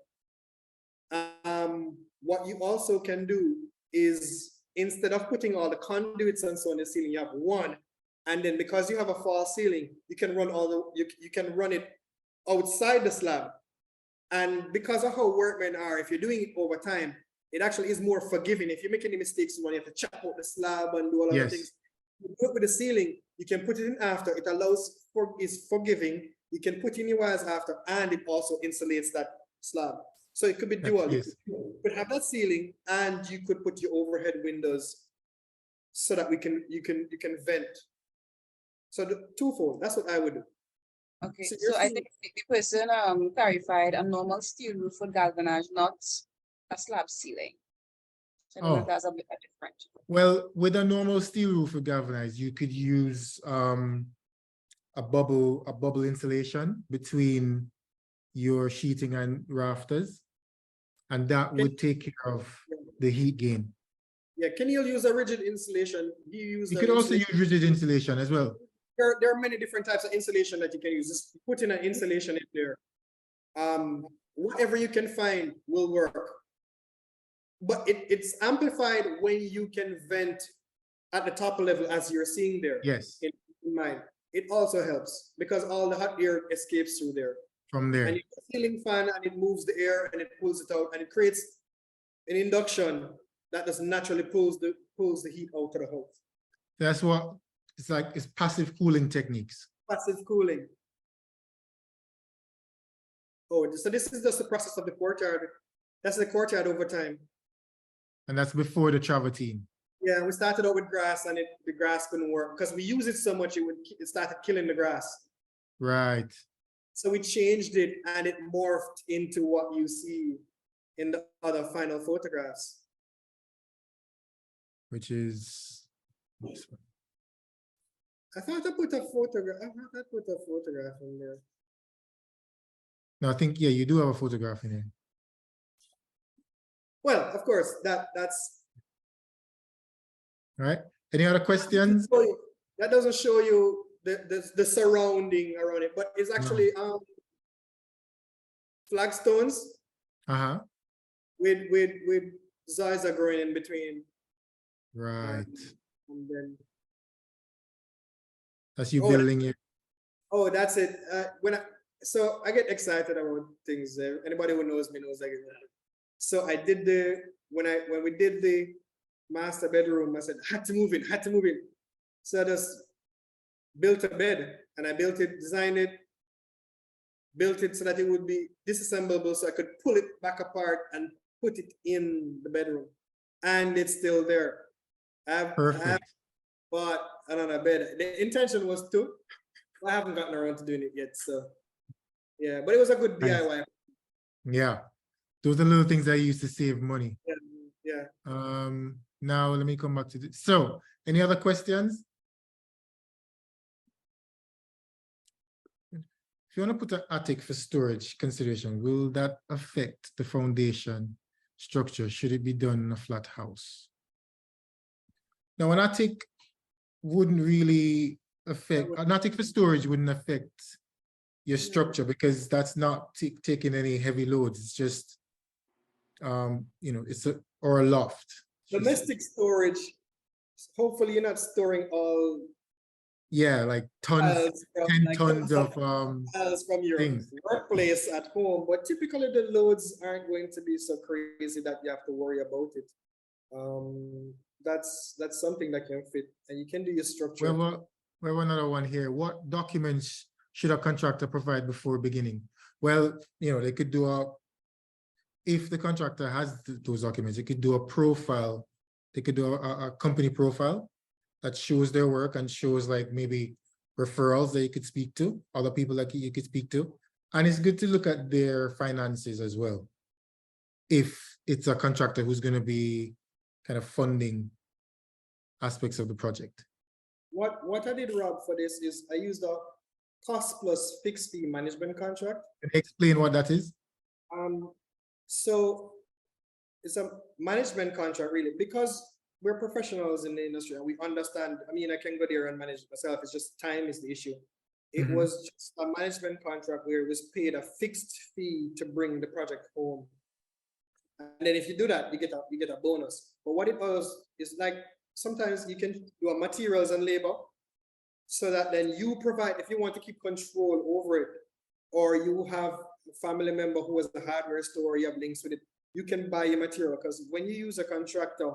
What you also can do is, instead of putting all the conduits and so on in the ceiling, you have one, and then because you have a false ceiling, you can run you can run it outside the slab. And because of how workmen are, if you're doing it over time, it actually is more forgiving. If you make any mistakes, you have to chop out the slab and do all other Yes. things. You work with the ceiling, you can put it in after. It is forgiving. You can put in your wires after, and it also insulates that slab. So it could be dual. Yes. You could have that ceiling, and you could put your overhead windows so that you can vent. So the twofold. That's what I would do. Okay, So so you're I saying- think the person clarified a normal steel roof with galvanized, not a slab ceiling. So I don't know if Oh. that's a bit different. Well, with a normal steel roof with galvanized, you could use a bubble insulation between your sheeting and rafters, and that would take care of the heat gain. Yeah, can you use a rigid insulation? Do you use You the could also insulation? use rigid insulation as well. There are many different types of insulation that you can use. Just put in an insulation in there. Whatever you can find will work. But it's amplified when you can vent at the top level, as you're seeing there. Yes, In mind. It also helps because all the hot air escapes through there. from there. And you have a ceiling fan, and it moves the air and it pulls it out, and it creates an induction that just naturally pulls the heat out of the house. That's what it's like. It's passive cooling techniques. Passive cooling. Oh, so this is just the process of the courtyard. That's the courtyard over time. And that's before the travertine. Yeah, we started out with grass, and the grass couldn't work because we use it so much it started killing the grass. Right. So we changed it, and it morphed into what you see in the other final photographs. Which is this one. I thought I put a photograph. In there. No, I think, yeah, you do have a photograph in here. Well, of course, that's All right. Any other questions? that doesn't show you the surrounding around it, but it's actually flagstones Uh-huh. with ziza growing in between. Right. And then That's you Oh, building it. oh, that's it. So I get excited about things. Anybody who knows me knows I get that. So I did when we did the master bedroom, I said had to move in. So I just built a bed, and I designed it, built it so that it would be disassemblable, so I could pull it back apart and put it in the bedroom, and it's still there. I Perfect. have bought another bed. The intention was to. I haven't gotten around to doing it yet, so yeah. But it was a good Nice. DIY. Yeah. Those are little things that used to save money. Yeah. Now let me come back to this. So, any other questions? If you want to put an attic for storage consideration, will that affect the foundation structure? Should it be done in a flat house? Now, an attic wouldn't really affect, an attic for storage wouldn't affect your structure because that's not taking any heavy loads. It's just, it's or a loft. Domestic storage. Hopefully, you're not storing all Yeah, like tons, files from 10 like, tons of files from your things. workplace at home. But typically, the loads aren't going to be so crazy that you have to worry about it. That's something that can fit, and you can do your structure. We have another one here. What documents should a contractor provide before beginning? Well, they could do if the contractor has those documents, they could do a profile. They could do a company profile that shows their work and shows like maybe referrals that you could speak to, other people that you could speak to. And it's good to look at their finances as well. If it's a contractor who's going to be kind of funding aspects of the project. What I did, Rob, for this is I used a cost plus fixed fee management contract. Can you explain what that is? So it's a management contract really, because we're professionals in the industry and we understand. I mean, I can go there and manage it myself. It's just time is the issue. It was just a management contract where it was paid a fixed fee to bring the project home. And then if you do that, you get a bonus. But what it was is like sometimes you can do a materials and labor, so that then you provide, if you want to keep control over it, or you have a family member who has a hardware store, you have links with it, you can buy your material. Because when you use a contractor,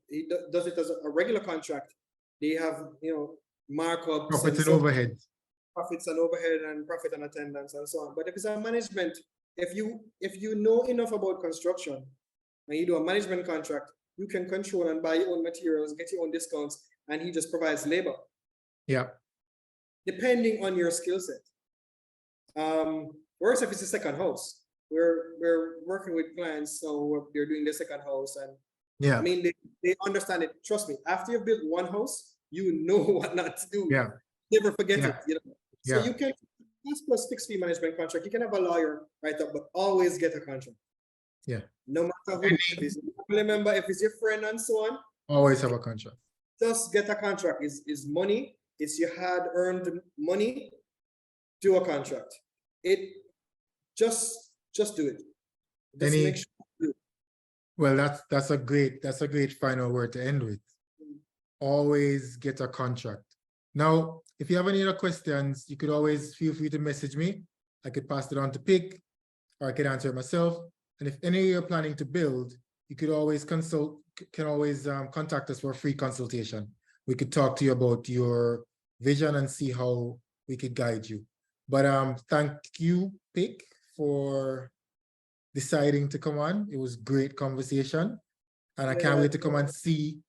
he does it as a regular contract, they have markups, Profits and overhead. Profits and overhead and profit and attendance and so on. But if it's a management, if you know enough about construction and you do a management contract, you can control and buy your own materials, get your own discounts, and he just provides labor. Yeah. Depending on your skill set. Whereas if it's a second house, we're working with clients, so they're doing the second house, and yeah, I mean they understand it. Trust me, after you've built one house, you know what not to do. Yeah. Never forget Yeah. it. So you can cost plus fixed fee management contract. You can have a lawyer write up, but always get a contract. Yeah. No matter who, if it's a family member, if it's your friend and so on. Always have a contract. Just get a contract. Is money. It's your hard-earned money. Do a contract. Just do it. Just make sure you do it. Well, that's a great final word to end with. Always get a contract. Now, if you have any other questions, you could always feel free to message me. I could pass it on to Pick, or I could answer it myself. And if any of you are planning to build, you could always contact us for a free consultation. We could talk to you about your vision and see how we could guide you. But thank you, Pick, for deciding to come on. It was great conversation. And I can't wait to come and see.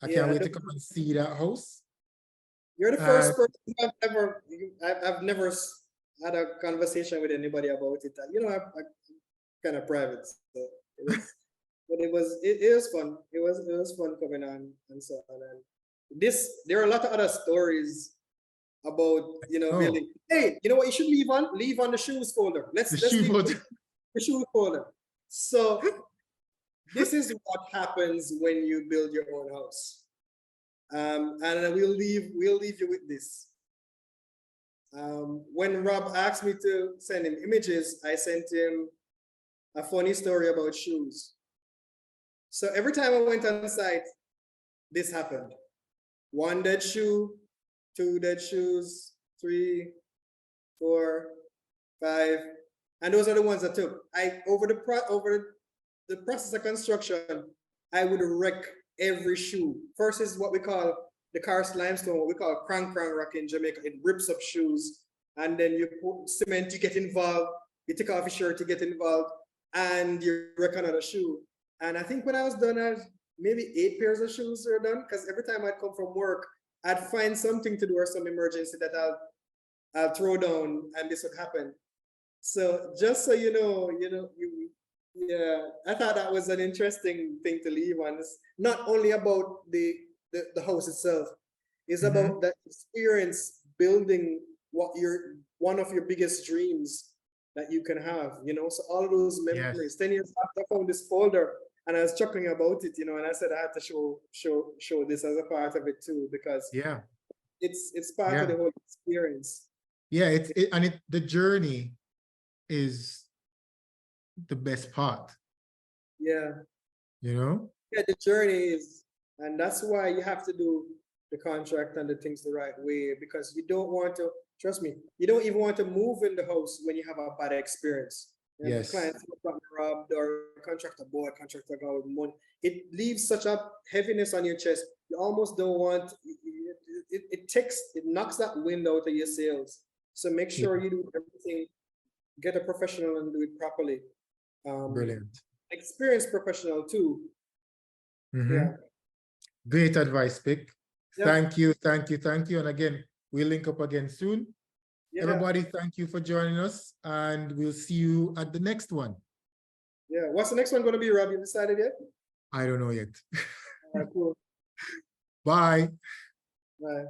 I can't wait to come and see that house. You're the first person I've never had a conversation with anybody about it. I'm kind of private, so but it was fun. It was fun coming on and so on. And there are a lot of other stories about building. Hey, you know what you should leave on the shoes folder. Let's leave the shoe folder. So this is what happens when you build your own house. And we'll leave you with this. When Rob asked me to send him images, I sent him a funny story about shoes. So every time I went on site, this happened. 1 dead shoe, 2 dead shoes, 3, 4, 5, and those are the ones I took. Over the process of construction, I would wreck every shoe. First is what we call the karst limestone, what we call crank rock in Jamaica. It rips up shoes, and then you put cement, you get involved, you take off your shirt, you get involved, and you wreck another shoe. And I think when I was done, I had maybe 8 pairs of shoes were done, because every time I'd come from work, I'd find something to do or some emergency that I'll throw down, and this would happen. So just so you know, I thought that was an interesting thing to leave on. It's not only about the house itself, it's about that experience building one of your biggest dreams that you can have, so all of those memories. Yes. 10 years after I found this folder and I was chuckling about it, and I said I had to show this as a part of it too, because it's part of the whole experience. Yeah, the journey is the best part. Yeah. Yeah, the journey is, and that's why you have to do the contract and the things the right way, because you don't want to, trust me, you don't even want to move in the house when you have a bad experience. And yes. Clients got robbed, or contractor bought, contractor got with money. It leaves such a heaviness on your chest. You almost don't want, it knocks that wind out of your sails. So make sure you do everything get a professional and do it properly. Brilliant. Experienced professional too. Mhm. Yeah. Great advice, Pick. Yeah. Thank you, thank you, thank you. And again, we'll link up again soon. Yeah. Everybody, thank you for joining us, and we'll see you at the next one. Yeah. What's the next one going to be, Rob? You decided yet? I don't know yet. All right, cool. Bye. Bye.